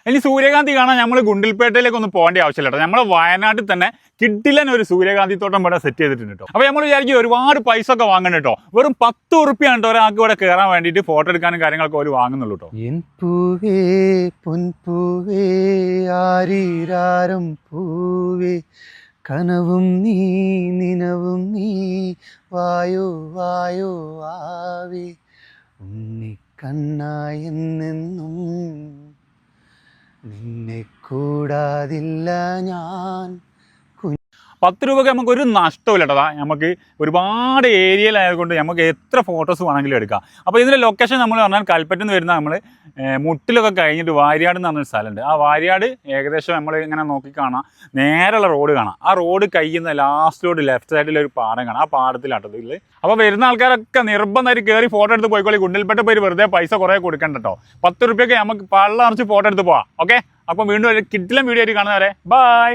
ഇനി സൂര്യകാന്തി കാണാൻ നമ്മൾ ഗുണ്ടിൽപേട്ടയിലേക്ക് ഒന്നും പോകേണ്ട ആവശ്യമില്ല കേട്ടോ. നമ്മൾ വയനാട്ടിൽ തന്നെ കിഡിലൻ ഒരു സൂര്യകാന്തി തോട്ടം ഇവിടെ സെറ്റ് ചെയ്തിട്ടുണ്ട് കേട്ടോ. അപ്പോൾ നമ്മൾ വിചാരിക്കും ഒരുപാട് പൈസ ഒക്കെ വാങ്ങണം കേട്ടോ. വെറും 10 ഉറുപ്പിയാണ് കേട്ടോ ഒരാൾക്ക് ഇവിടെ കയറാൻ വേണ്ടിയിട്ട് ഫോട്ടോ എടുക്കാനും കാര്യങ്ങളൊക്കെ അവർ വാങ്ങുന്നുള്ളൂ കേട്ടോ. എൻ പൂവേ പൊൻപൂവേ ആരീരാരം പൂവേ കനവും നീ നിനവും നീ വായോ വായോ ആവേ ഉണ്ണിക്കണ്ണായെന്നെന്നും നിന്നെ കൂടാതില്ല ഞാൻ. 10 രൂപയ്ക്ക് നമുക്ക് ഒരു നഷ്ടമില്ല കേട്ടോ. നമുക്ക് ഒരുപാട് ഏരിയയിലായതുകൊണ്ട് നമുക്ക് എത്ര ഫോട്ടോസ് വേണമെങ്കിലും എടുക്കാം. അപ്പോൾ ഇതിൻ്റെ ലൊക്കേഷൻ നമ്മൾ പറഞ്ഞാൽ കൽപ്പറ്റയിൽ നിന്ന് വരുന്ന നമ്മൾ മുട്ടിലൊക്കെ കഴിഞ്ഞിട്ട് വാര്യാട് എന്ന് പറഞ്ഞൊരു സ്ഥലമുണ്ട്. ആ വാര്യാട് ഏകദേശം നമ്മൾ ഇങ്ങനെ നോക്കി കാണാം, നേരെയുള്ള റോഡ് കാണാം. ആ റോഡ് കഴിയുന്ന ലാസ്റ്റിലോട്ട് ലെഫ്റ്റ് സൈഡിലൊരു പാടം കാണാം. ആ പാടത്തിലാട്ടത് ഇതിൽ. അപ്പോൾ വരുന്ന ആൾക്കാരൊക്കെ നിർബന്ധമായിട്ട് കയറി ഫോട്ടോ എടുത്ത് പോയിക്കോളി. ഗുണ്ടിൽപേട്ട പോയി വെറുതെ പൈസ കുറേ കൊടുക്കണ്ട കേട്ടോ. 10 രൂപയ്ക്ക് നമുക്ക് പള്ള നിറച്ച് ഫോട്ടോ എടുത്ത് പോവാം. ഓക്കെ, അപ്പോൾ വീണ്ടും ഒരു കിഡിലൻ വീഡിയോ ആയിട്ട് കാണുന്നവരെ ബൈ.